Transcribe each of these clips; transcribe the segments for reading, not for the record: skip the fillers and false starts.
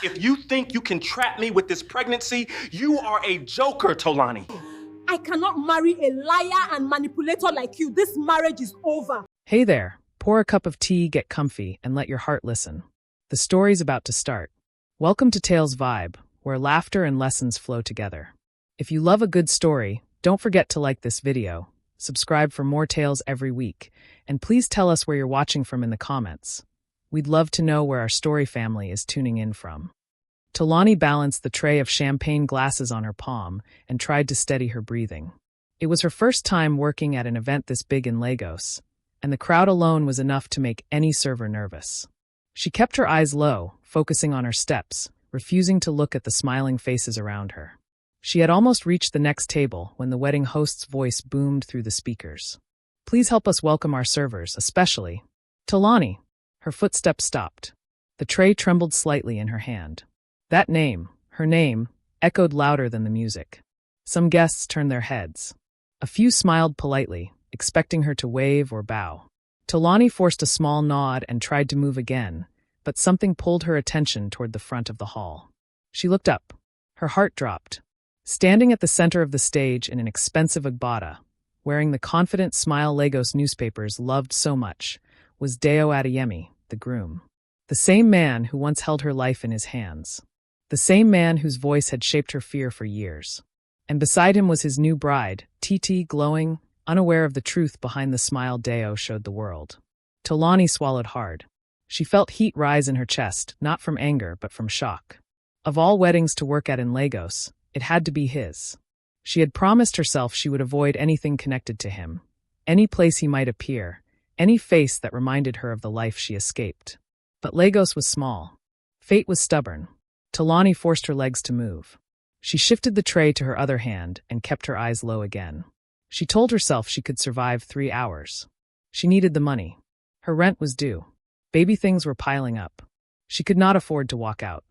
If you think you can trap me with this pregnancy, you are a joker, Tolani. I cannot marry a liar and manipulator like you. This marriage is over. Hey there, pour a cup of tea, get comfy, and let your heart listen. The story's about to start. Welcome to Tales Vibe, where laughter and lessons flow together. If you love a good story, don't forget to like this video, subscribe for more tales every week, and please tell us where you're watching from in the comments. We'd love to know where our story family is tuning in from. Tolani balanced the tray of champagne glasses on her palm and tried to steady her breathing. It was her first time working at an event this big in Lagos, and the crowd alone was enough to make any server nervous. She kept her eyes low, focusing on her steps, refusing to look at the smiling faces around her. She had almost reached the next table when the wedding host's voice boomed through the speakers. Please help us welcome our servers, especially Tolani. Her footsteps stopped. The tray trembled slightly in her hand. That name, her name, echoed louder than the music. Some guests turned their heads. A few smiled politely, expecting her to wave or bow. Tolani forced a small nod and tried to move again, but something pulled her attention toward the front of the hall. She looked up. Her heart dropped. Standing at the center of the stage in an expensive agbada, wearing the confident smile Lagos newspapers loved so much, was Dayo Adeyemi, the groom. The same man who once held her life in his hands. The same man whose voice had shaped her fear for years. And beside him was his new bride, Titi, glowing, unaware of the truth behind the smile Dayo showed the world. Tolani swallowed hard. She felt heat rise in her chest, not from anger but from shock. Of all weddings to work at in Lagos, it had to be his. She had promised herself she would avoid anything connected to him, any place he might appear, any face that reminded her of the life she escaped. But Lagos was small. Fate was stubborn. Tolani forced her legs to move. She shifted the tray to her other hand and kept her eyes low again. She told herself she could survive 3 hours. She needed the money. Her rent was due. Baby things were piling up. She could not afford to walk out.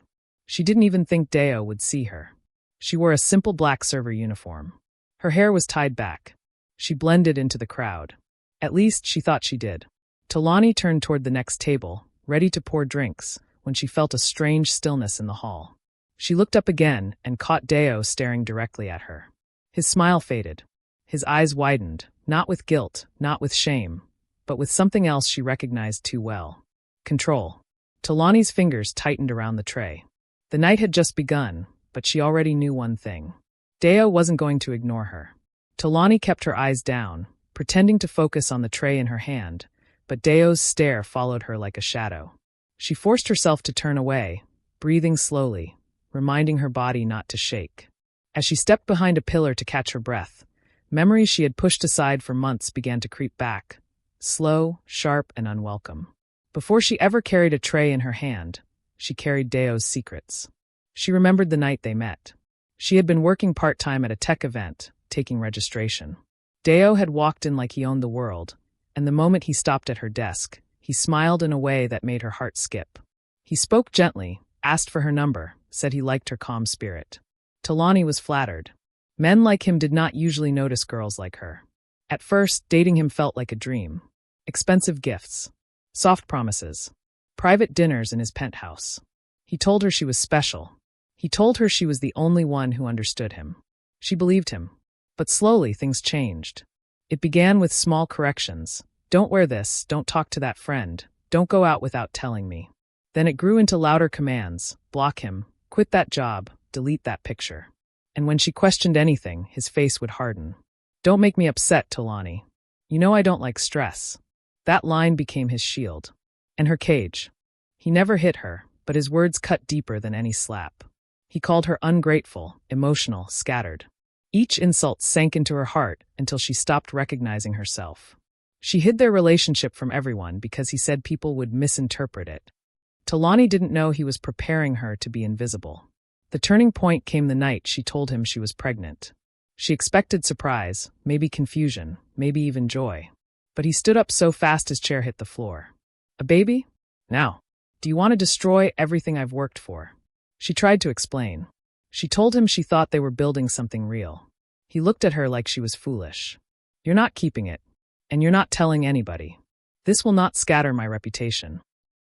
She didn't even think Dayo would see her. She wore a simple black server uniform. Her hair was tied back. She blended into the crowd. At least she thought she did. Tolani turned toward the next table, ready to pour drinks, when she felt a strange stillness in the hall. She looked up again and caught Dayo staring directly at her. His smile faded. His eyes widened, not with guilt, not with shame, but with something else she recognized too well. Control. Tolani's fingers tightened around the tray. The night had just begun, but she already knew one thing. Dayo wasn't going to ignore her. Tolani kept her eyes down, pretending to focus on the tray in her hand, but Dayo's stare followed her like a shadow. She forced herself to turn away, breathing slowly, reminding her body not to shake. As she stepped behind a pillar to catch her breath, memories she had pushed aside for months began to creep back, slow, sharp, and unwelcome. Before she ever carried a tray in her hand, she carried Dayo's secrets. She remembered the night they met. She had been working part-time at a tech event, taking registration. Dayo had walked in like he owned the world, and the moment he stopped at her desk, he smiled in a way that made her heart skip. He spoke gently, asked for her number, said he liked her calm spirit. Tolani was flattered. Men like him did not usually notice girls like her. At first, dating him felt like a dream. Expensive gifts, soft promises, private dinners in his penthouse. He told her she was special. He told her she was the only one who understood him. She believed him. But slowly things changed. It began with small corrections. Don't wear this, don't talk to that friend, don't go out without telling me. Then it grew into louder commands, block him, quit that job, delete that picture. And when she questioned anything, his face would harden. Don't make me upset, Tolani. You know I don't like stress. That line became his shield. And her cage. He never hit her, but his words cut deeper than any slap. He called her ungrateful, emotional, scattered. Each insult sank into her heart until she stopped recognizing herself. She hid their relationship from everyone because he said people would misinterpret it. Tolani didn't know he was preparing her to be invisible. The turning point came the night she told him she was pregnant. She expected surprise, maybe confusion, maybe even joy. But he stood up so fast his chair hit the floor. A baby? Now. Do you want to destroy everything I've worked for? She tried to explain. She told him she thought they were building something real. He looked at her like she was foolish. You're not keeping it. And you're not telling anybody. This will not scatter my reputation.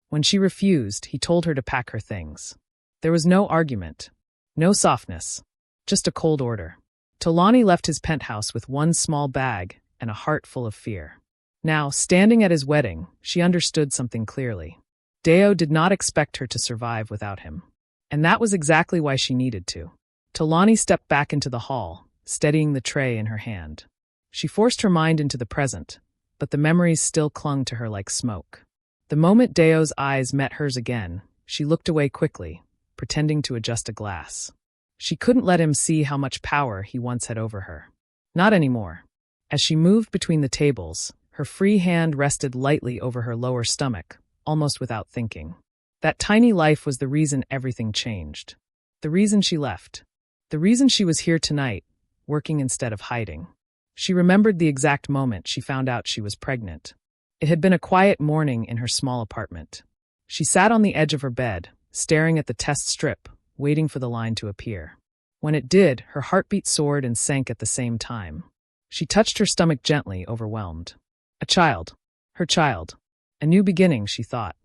When she refused, he told her to pack her things. There was no argument, no softness, just a cold order. Tolani left his penthouse with one small bag and a heart full of fear. Now, standing at his wedding, she understood something clearly. Dayo did not expect her to survive without him. And that was exactly why she needed to. Tolani stepped back into the hall, steadying the tray in her hand. She forced her mind into the present, but the memories still clung to her like smoke. The moment Dayo's eyes met hers again, she looked away quickly, pretending to adjust a glass. She couldn't let him see how much power he once had over her. Not anymore. As she moved between the tables, her free hand rested lightly over her lower stomach, almost without thinking. That tiny life was the reason everything changed. The reason she left. The reason she was here tonight, working instead of hiding. She remembered the exact moment she found out she was pregnant. It had been a quiet morning in her small apartment. She sat on the edge of her bed, staring at the test strip, waiting for the line to appear. When it did, her heartbeat soared and sank at the same time. She touched her stomach gently, overwhelmed. A child. Her child. A new beginning, she thought.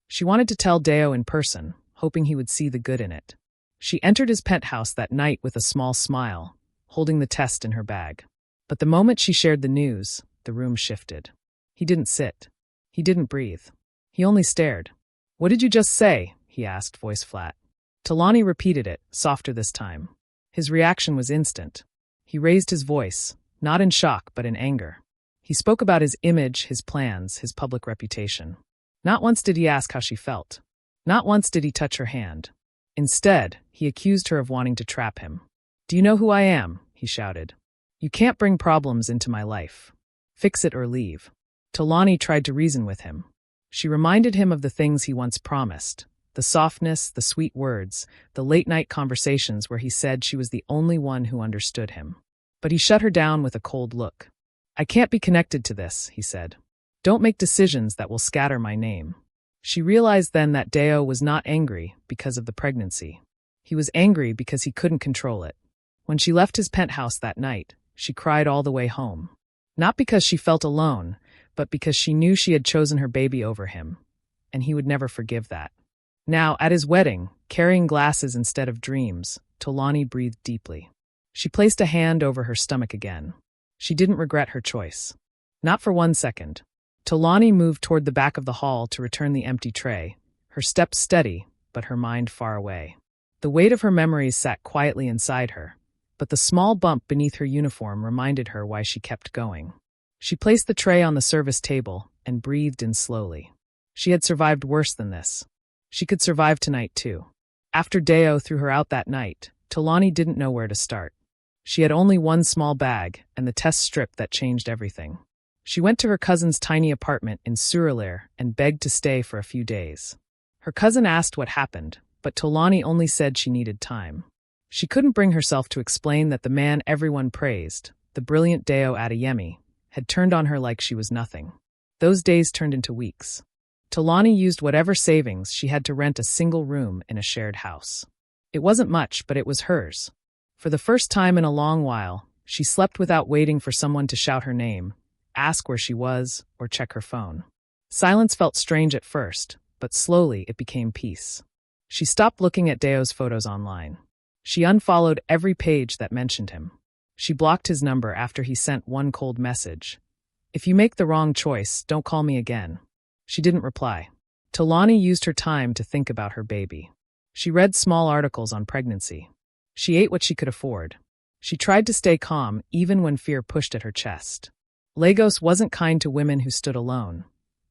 She wanted to tell Dayo in person, hoping he would see the good in it. She entered his penthouse that night with a small smile, holding the test in her bag. But the moment she shared the news, the room shifted. He didn't sit. He didn't breathe. He only stared. "What did you just say?" he asked, voice flat. Tolani repeated it, softer this time. His reaction was instant. He raised his voice, not in shock but in anger. He spoke about his image, his plans, his public reputation. Not once did he ask how she felt. Not once did he touch her hand. Instead, he accused her of wanting to trap him. "Do you know who I am?" he shouted. "You can't bring problems into my life. Fix it or leave." Tolani tried to reason with him. She reminded him of the things he once promised. The softness, the sweet words, the late-night conversations where he said she was the only one who understood him. But he shut her down with a cold look. "I can't be connected to this," he said. "Don't make decisions that will scatter my name." She realized then that Dayo was not angry because of the pregnancy. He was angry because he couldn't control it. When she left his penthouse that night, she cried all the way home. Not because she felt alone, but because she knew she had chosen her baby over him, and he would never forgive that. Now, at his wedding, carrying glasses instead of dreams, Tolani breathed deeply. She placed a hand over her stomach again. She didn't regret her choice. Not for 1 second. Tolani moved toward the back of the hall to return the empty tray, her steps steady, but her mind far away. The weight of her memories sat quietly inside her, but the small bump beneath her uniform reminded her why she kept going. She placed the tray on the service table and breathed in slowly. She had survived worse than this. She could survive tonight too. After Dayo threw her out that night, Tolani didn't know where to start. She had only one small bag and the test strip that changed everything. She went to her cousin's tiny apartment in Surulere and begged to stay for a few days. Her cousin asked what happened, but Tolani only said she needed time. She couldn't bring herself to explain that the man everyone praised, the brilliant Dayo Adeyemi, had turned on her like she was nothing. Those days turned into weeks. Tolani used whatever savings she had to rent a single room in a shared house. It wasn't much, but it was hers. For the first time in a long while, she slept without waiting for someone to shout her name, ask where she was, or check her phone. Silence felt strange at first, but slowly it became peace. She stopped looking at Dayo's photos online. She unfollowed every page that mentioned him. She blocked his number after he sent one cold message. "If you make the wrong choice, don't call me again." She didn't reply. Tolani used her time to think about her baby. She read small articles on pregnancy. She ate what she could afford. She tried to stay calm even when fear pushed at her chest. Lagos wasn't kind to women who stood alone,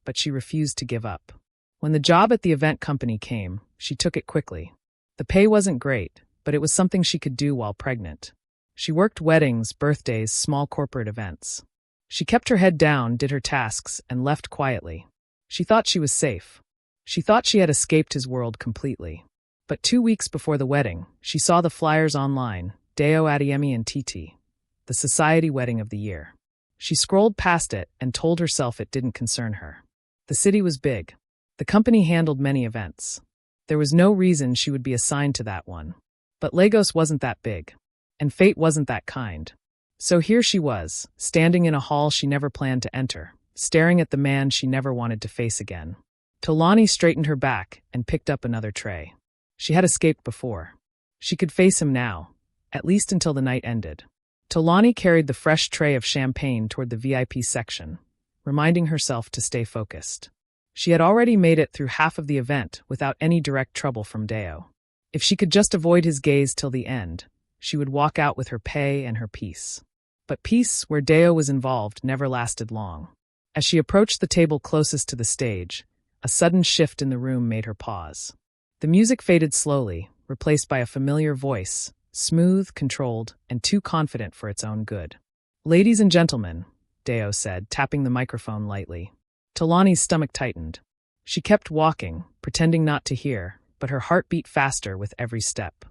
but she refused to give up. When the job at the event company came, she took it quickly. The pay wasn't great, but it was something she could do while pregnant. She worked weddings, birthdays, small corporate events. She kept her head down, did her tasks, and left quietly. She thought she was safe. She thought she had escaped his world completely. But 2 weeks before the wedding, she saw the flyers online, Dayo Adeyemi and Titi, the society wedding of the year. She scrolled past it and told herself it didn't concern her. The city was big. The company handled many events. There was no reason she would be assigned to that one. But Lagos wasn't that big. And fate wasn't that kind. So here she was, standing in a hall she never planned to enter, staring at the man she never wanted to face again. Tolani straightened her back and picked up another tray. She had escaped before. She could face him now, at least until the night ended. Tolani carried the fresh tray of champagne toward the VIP section, reminding herself to stay focused. She had already made it through half of the event without any direct trouble from Dayo. If she could just avoid his gaze till the end, she would walk out with her pay and her peace. But peace, where Dayo was involved, never lasted long. As she approached the table closest to the stage, a sudden shift in the room made her pause. The music faded slowly, replaced by a familiar voice, smooth, controlled, and too confident for its own good. "Ladies and gentlemen," Dayo said, tapping the microphone lightly. Tolani's stomach tightened. She kept walking, pretending not to hear, but her heart beat faster with every step.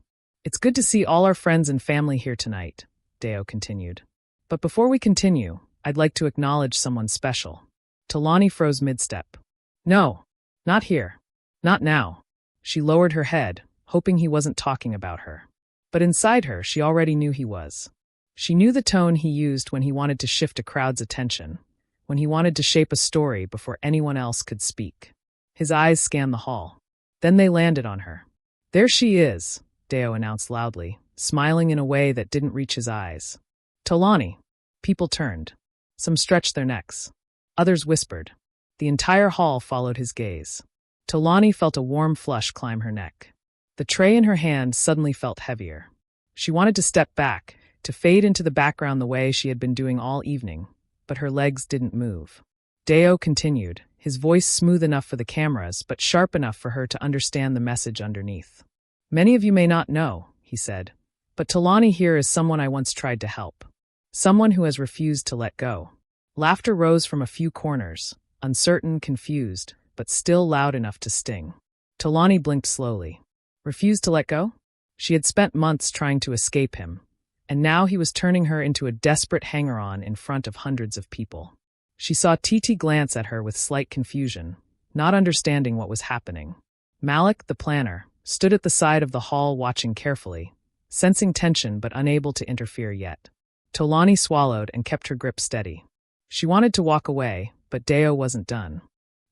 "It's good to see all our friends and family here tonight," Dayo continued. "But before we continue, I'd like to acknowledge someone special." Tolani froze mid-step. "No, not here. Not now." She lowered her head, hoping he wasn't talking about her. But inside her, she already knew he was. She knew the tone he used when he wanted to shift a crowd's attention, when he wanted to shape a story before anyone else could speak. His eyes scanned the hall. Then they landed on her. "There she is," Dayo announced loudly, smiling in a way that didn't reach his eyes. "Tolani." People turned. Some stretched their necks. Others whispered. The entire hall followed his gaze. Tolani felt a warm flush climb her neck. The tray in her hand suddenly felt heavier. She wanted to step back, to fade into the background the way she had been doing all evening, but her legs didn't move. Dayo continued, his voice smooth enough for the cameras, but sharp enough for her to understand the message underneath. "Many of you may not know," he said, "but Tolani here is someone I once tried to help. Someone who has refused to let go." Laughter rose from a few corners, uncertain, confused, but still loud enough to sting. Tolani blinked slowly. Refused to let go? She had spent months trying to escape him, and now he was turning her into a desperate hanger-on in front of hundreds of people. She saw Titi glance at her with slight confusion, not understanding what was happening. Malik, the planner, stood at the side of the hall watching carefully, sensing tension but unable to interfere yet. Tolani swallowed and kept her grip steady. She wanted to walk away, but Dayo wasn't done.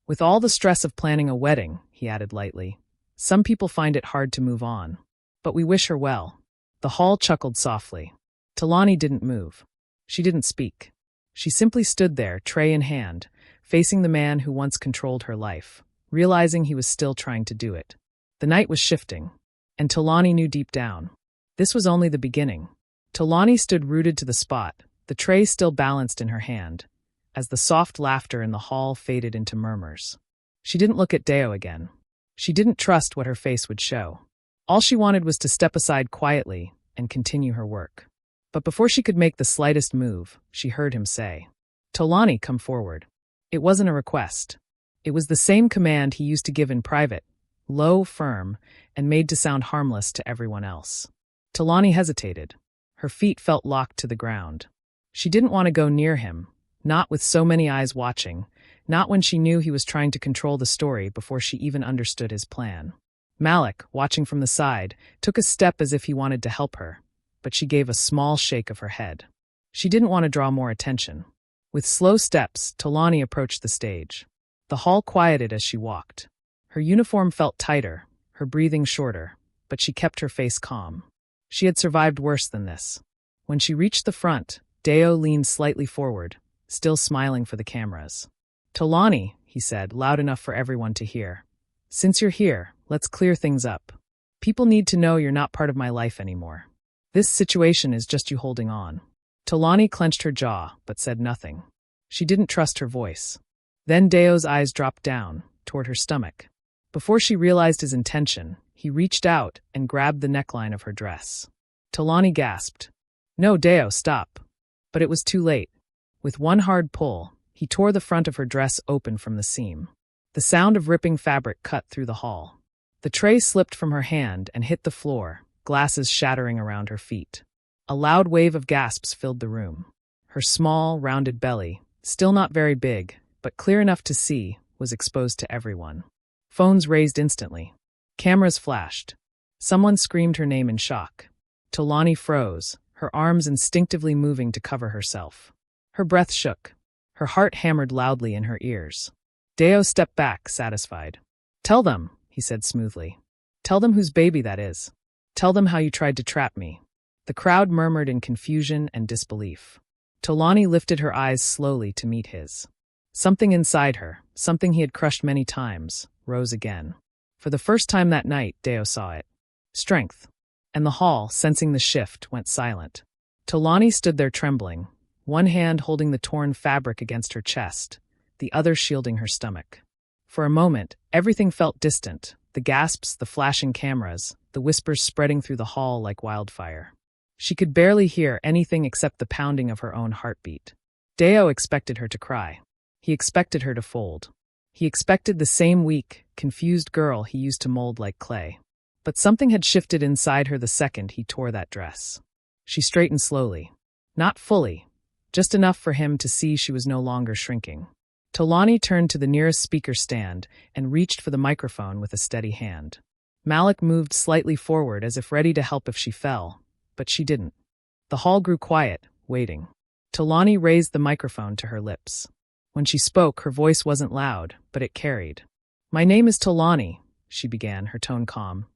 "With all the stress of planning a wedding," he added lightly, "some people find it hard to move on. But we wish her well." The hall chuckled softly. Tolani didn't move. She didn't speak. She simply stood there, tray in hand, facing the man who once controlled her life, realizing he was still trying to do it. The night was shifting, and Tolani knew deep down. This was only the beginning. Tolani stood rooted to the spot, the tray still balanced in her hand, as the soft laughter in the hall faded into murmurs. She didn't look at Dayo again. She didn't trust what her face would show. All she wanted was to step aside quietly and continue her work. But before she could make the slightest move, she heard him say, "Tolani, come forward." It wasn't a request. It was the same command he used to give in private, low, firm, and made to sound harmless to everyone else. Tolani hesitated. Her feet felt locked to the ground. She didn't want to go near him, not with so many eyes watching, not when she knew he was trying to control the story before she even understood his plan. Malik, watching from the side, took a step as if he wanted to help her, but she gave a small shake of her head. She didn't want to draw more attention. With slow steps, Tolani approached the stage. The hall quieted as she walked. Her uniform felt tighter, her breathing shorter, but she kept her face calm. She had survived worse than this. When she reached the front, Dayo leaned slightly forward, still smiling for the cameras. "Tolani," he said, loud enough for everyone to hear. "Since you're here, let's clear things up. People need to know you're not part of my life anymore. This situation is just you holding on." Tolani clenched her jaw, but said nothing. She didn't trust her voice. Then Dayo's eyes dropped down, toward her stomach. Before she realized his intention, he reached out and grabbed the neckline of her dress. Tolani gasped. "No, Dayo, stop." But it was too late. With one hard pull, he tore the front of her dress open from the seam. The sound of ripping fabric cut through the hall. The tray slipped from her hand and hit the floor, glasses shattering around her feet. A loud wave of gasps filled the room. Her small, rounded belly, still not very big, but clear enough to see, was exposed to everyone. Phones raised instantly. Cameras flashed. Someone screamed her name in shock. Tolani froze, her arms instinctively moving to cover herself. Her breath shook. Her heart hammered loudly in her ears. Dayo stepped back, satisfied. "Tell them," he said smoothly. Tell them whose baby that is. Tell them how you tried to trap me." The crowd murmured in confusion and disbelief. Tolani lifted her eyes slowly to meet his. Something inside her, something he had crushed many times, rose again. For the first time that night, Dayo saw it. Strength. And the hall, sensing the shift, went silent. Tolani stood there trembling, one hand holding the torn fabric against her chest, the other shielding her stomach. For a moment, everything felt distant, the gasps, the flashing cameras, the whispers spreading through the hall like wildfire. She could barely hear anything except the pounding of her own heartbeat. Dayo expected her to cry. He expected her to fold. He expected the same weak, confused girl he used to mold like clay. But something had shifted inside her the second he tore that dress. She straightened slowly. Not fully, just enough for him to see she was no longer shrinking. Tolani turned to the nearest speaker stand and reached for the microphone with a steady hand. Malik moved slightly forward as if ready to help if she fell, but she didn't. The hall grew quiet, waiting. Tolani raised the microphone to her lips. When she spoke, her voice wasn't loud, but it carried. "My name is Tolani," she began, her tone calm.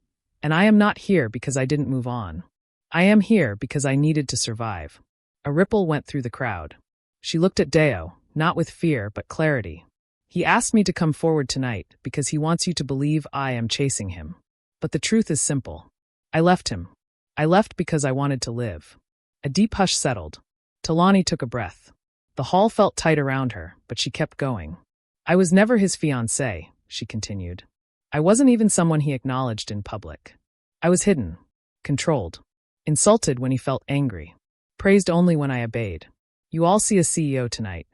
"And I am not here because I didn't move on. I am here because I needed to survive." A ripple went through the crowd. She looked at Dayo, not with fear, but clarity. "He asked me to come forward tonight because he wants you to believe I am chasing him. But the truth is simple. I left him. I left because I wanted to live." A deep hush settled. Tolani took a breath. The hall felt tight around her, but she kept going. "I was never his fiancée," she continued. "I wasn't even someone he acknowledged in public. I was hidden, controlled, insulted when he felt angry, praised only when I obeyed. You all see a CEO tonight.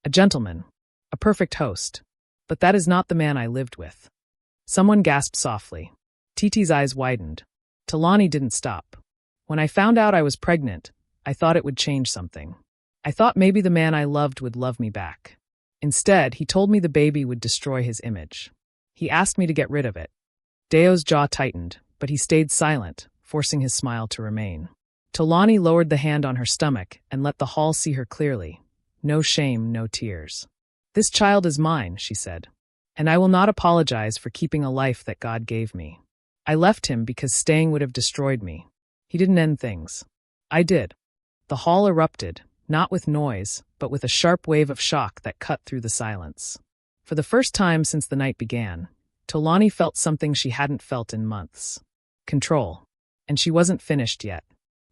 A gentleman, a perfect host. But that is not the man I lived with." Someone gasped softly. Titi's eyes widened. Tolani didn't stop. "When I found out I was pregnant, I thought it would change something. I thought maybe the man I loved would love me back. Instead, he told me the baby would destroy his image. He asked me to get rid of it." Dayo's jaw tightened, but he stayed silent, forcing his smile to remain. Tolani lowered the hand on her stomach and let the hall see her clearly. No shame, no tears. "This child is mine," she said. "And I will not apologize for keeping a life that God gave me. I left him because staying would have destroyed me. He didn't end things. I did." The hall erupted, not with noise, but with a sharp wave of shock that cut through the silence. For the first time since the night began, Tolani felt something she hadn't felt in months. Control. And she wasn't finished yet.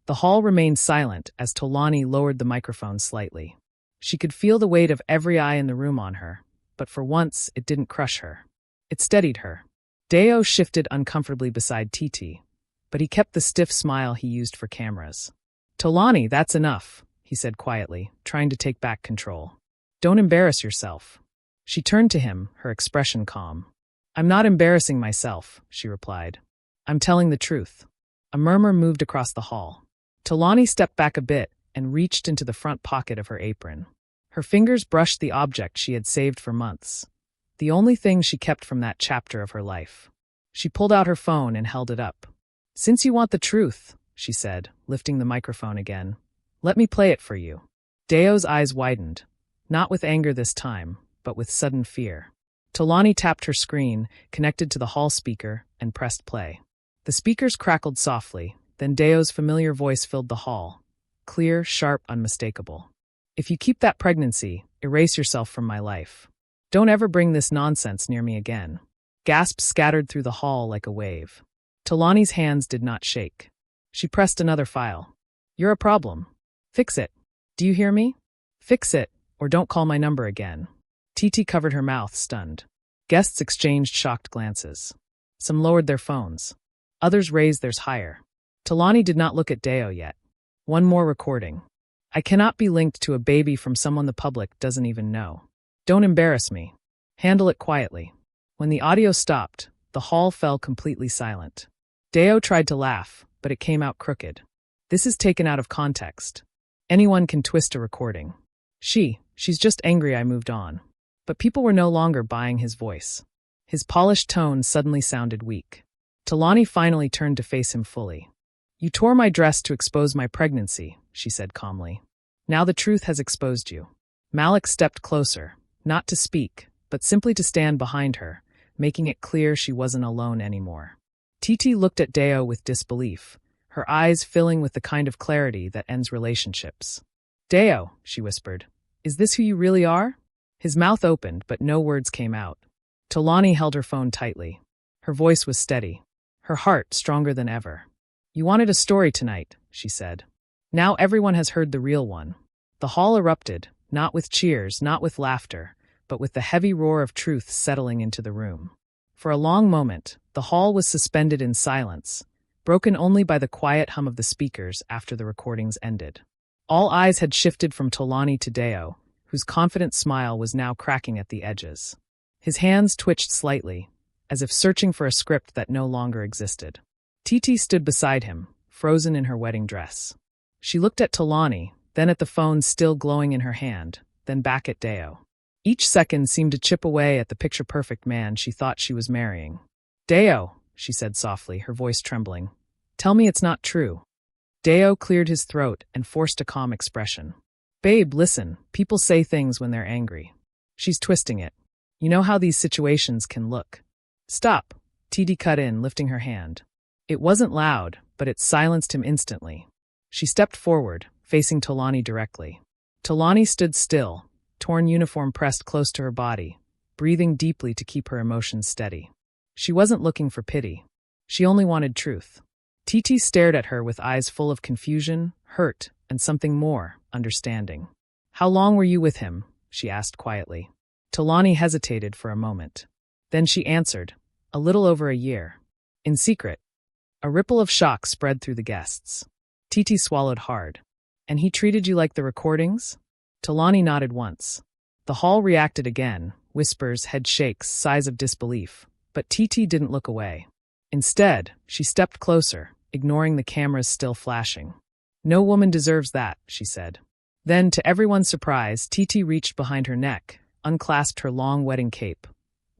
The hall remained silent as Tolani lowered the microphone slightly. She could feel the weight of every eye in the room on her, but for once it didn't crush her. It steadied her. Dayo shifted uncomfortably beside Titi, but he kept the stiff smile he used for cameras. "Tolani, that's enough," he said quietly, trying to take back control. "Don't embarrass yourself." She turned to him, her expression calm. "I'm not embarrassing myself," she replied. "I'm telling the truth." A murmur moved across the hall. Tolani stepped back a bit and reached into the front pocket of her apron. Her fingers brushed the object she had saved for months, the only thing she kept from that chapter of her life. She pulled out her phone and held it up. "Since you want the truth," she said, lifting the microphone again, "let me play it for you." Dayo's eyes widened, not with anger this time, but with sudden fear. Tolani tapped her screen, connected to the hall speaker, and pressed play. The speakers crackled softly, then Dayo's familiar voice filled the hall. Clear, sharp, unmistakable. "If you keep that pregnancy, erase yourself from my life. Don't ever bring this nonsense near me again." Gasps scattered through the hall like a wave. Tolani's hands did not shake. She pressed another file. "You're a problem. Fix it. Do you hear me? Fix it, or don't call my number again." Titi covered her mouth, stunned. Guests exchanged shocked glances. Some lowered their phones. Others raised theirs higher. Tolani did not look at Dayo yet. One more recording. "I cannot be linked to a baby from someone the public doesn't even know. Don't embarrass me. Handle it quietly." When the audio stopped, the hall fell completely silent. Dayo tried to laugh, but it came out crooked. "This is taken out of context. Anyone can twist a recording. She's just angry I moved on." But people were no longer buying his voice. His polished tone suddenly sounded weak. Tolani finally turned to face him fully. "You tore my dress to expose my pregnancy," she said calmly. "Now the truth has exposed you." Malik stepped closer, not to speak, but simply to stand behind her, making it clear she wasn't alone anymore. Titi looked at Dayo with disbelief, her eyes filling with the kind of clarity that ends relationships. Dayo, she whispered, is this who you really are? His mouth opened, but no words came out. Tolani held her phone tightly. Her voice was steady, her heart stronger than ever. You wanted a story tonight, she said. Now everyone has heard the real one. The hall erupted, not with cheers, not with laughter, but with the heavy roar of truth settling into the room. For a long moment, the hall was suspended in silence, broken only by the quiet hum of the speakers after the recordings ended. All eyes had shifted from Tolani to Dayo, whose confident smile was now cracking at the edges. His hands twitched slightly, as if searching for a script that no longer existed. Titi stood beside him, frozen in her wedding dress. She looked at Tolani, then at the phone still glowing in her hand, then back at Dayo. Each second seemed to chip away at the picture-perfect man she thought she was marrying. Dayo, she said softly, her voice trembling. Tell me it's not true. Dayo cleared his throat and forced a calm expression. Babe, listen, people say things when they're angry. She's twisting it. You know how these situations can look. Stop, Titi cut in, lifting her hand. It wasn't loud, but it silenced him instantly. She stepped forward, facing Tolani directly. Tolani stood still, torn uniform pressed close to her body, breathing deeply to keep her emotions steady. She wasn't looking for pity. She only wanted truth. Titi stared at her with eyes full of confusion, hurt, and something more, understanding. How long were you with him? She asked quietly. Tolani hesitated for a moment. Then she answered, a little over a year. In secret. A ripple of shock spread through the guests. Titi swallowed hard. And he treated you like the recordings? Tolani nodded once. The hall reacted again, whispers, head shakes, sighs of disbelief. But Titi didn't look away. Instead, she stepped closer, ignoring the cameras still flashing. No woman deserves that, she said. Then, to everyone's surprise, Titi reached behind her neck, unclasped her long wedding cape,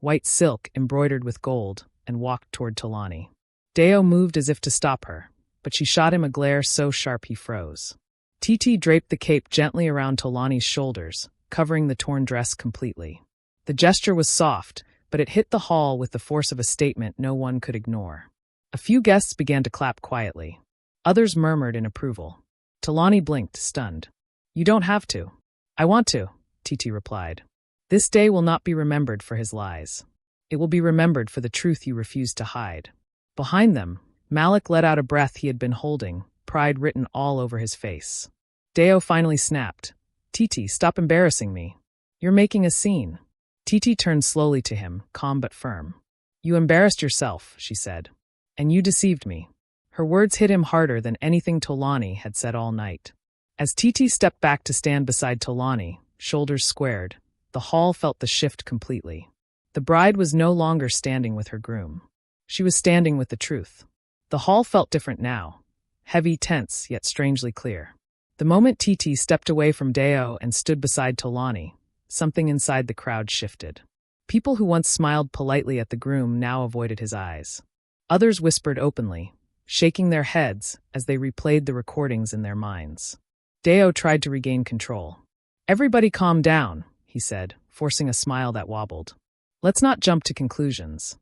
white silk embroidered with gold, and walked toward Tolani. Dayo moved as if to stop her, but she shot him a glare so sharp he froze. Titi draped the cape gently around Tolani's shoulders, covering the torn dress completely. The gesture was soft, but it hit the hall with the force of a statement no one could ignore. A few guests began to clap quietly. Others murmured in approval. Tolani blinked, stunned. You don't have to. I want to, Titi replied. This day will not be remembered for his lies. It will be remembered for the truth you refused to hide. Behind them, Malik let out a breath he had been holding, pride written all over his face. Dayo finally snapped. Titi, stop embarrassing me. You're making a scene. Titi turned slowly to him, calm but firm. You embarrassed yourself, she said. And you deceived me. Her words hit him harder than anything Tolani had said all night. As Titi stepped back to stand beside Tolani, shoulders squared, the hall felt the shift completely. The bride was no longer standing with her groom. She was standing with the truth. The hall felt different now. Heavy, tense, yet strangely clear. The moment Titi stepped away from Dayo and stood beside Tolani, something inside the crowd shifted. People who once smiled politely at the groom now avoided his eyes. Others whispered openly, shaking their heads as they replayed the recordings in their minds. Dayo tried to regain control. Everybody calm down, he said, forcing a smile that wobbled. Let's not jump to conclusions.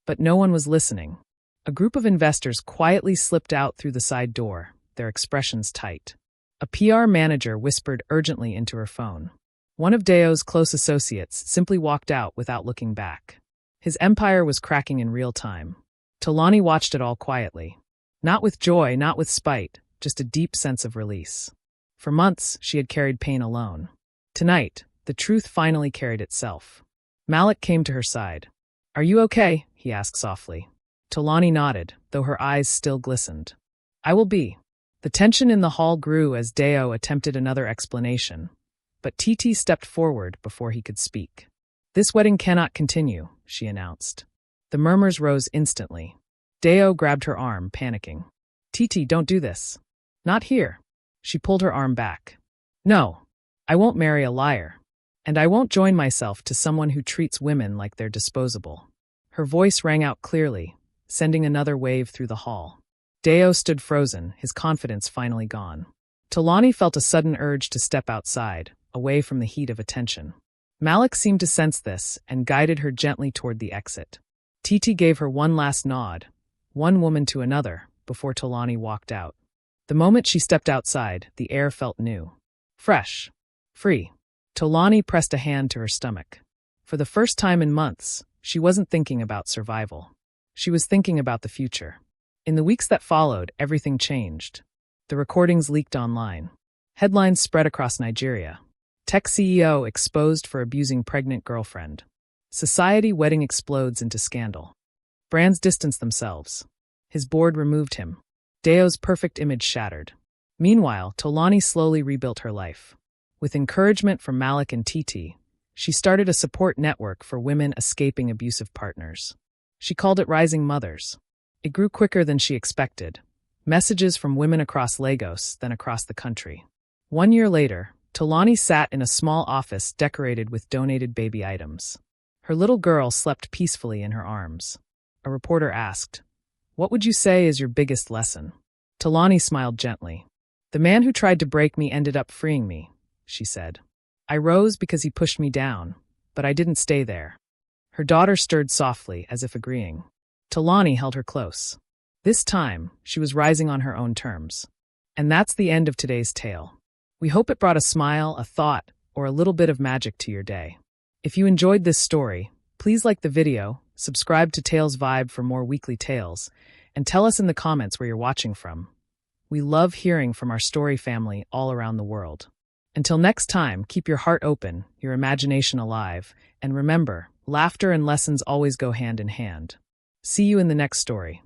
But no one was listening. A group of investors quietly slipped out through the side door, their expressions tight. A PR manager whispered urgently into her phone. One of Dayo's close associates simply walked out without looking back. His empire was cracking in real time. Tolani watched it all quietly. Not with joy, not with spite, just a deep sense of release. For months, she had carried pain alone. Tonight, the truth finally carried itself. Malik came to her side. Are you okay? He asked softly. Tolani nodded, though her eyes still glistened. I will be. The tension in the hall grew as Dayo attempted another explanation. But Titi stepped forward before he could speak. This wedding cannot continue, she announced. The murmurs rose instantly. Dayo grabbed her arm, panicking. Titi, don't do this. Not here. She pulled her arm back. No, I won't marry a liar. And I won't join myself to someone who treats women like they're disposable. Her voice rang out clearly, sending another wave through the hall. Dayo stood frozen, his confidence finally gone. Tolani felt a sudden urge to step outside, away from the heat of attention. Malik seemed to sense this and guided her gently toward the exit. Titi gave her one last nod, one woman to another, before Tolani walked out. The moment she stepped outside, the air felt new. Fresh. Free. Tolani pressed a hand to her stomach. For the first time in months, she wasn't thinking about survival. She was thinking about the future. In the weeks that followed, everything changed. The recordings leaked online. Headlines spread across Nigeria. Tech CEO exposed for abusing pregnant girlfriend. Society wedding explodes into scandal. Brands distance themselves. His board removed him. Dayo's perfect image shattered. Meanwhile, Tolani slowly rebuilt her life. With encouragement from Malik and Titi, she started a support network for women escaping abusive partners. She called it Rising Mothers. It grew quicker than she expected. Messages from women across Lagos, then across the country. 1 year later, Tolani sat in a small office decorated with donated baby items. Her little girl slept peacefully in her arms. A reporter asked, "What would you say is your biggest lesson?" Tolani smiled gently. "The man who tried to break me ended up freeing me," she said. "I rose because he pushed me down, but I didn't stay there." Her daughter stirred softly, as if agreeing. Tolani held her close. This time, she was rising on her own terms. And that's the end of today's tale. We hope it brought a smile, a thought, or a little bit of magic to your day. If you enjoyed this story, please like the video, subscribe to Tales Vibe for more weekly tales, and tell us in the comments where you're watching from. We love hearing from our story family all around the world. Until next time, keep your heart open, your imagination alive, and remember, laughter and lessons always go hand in hand. See you in the next story.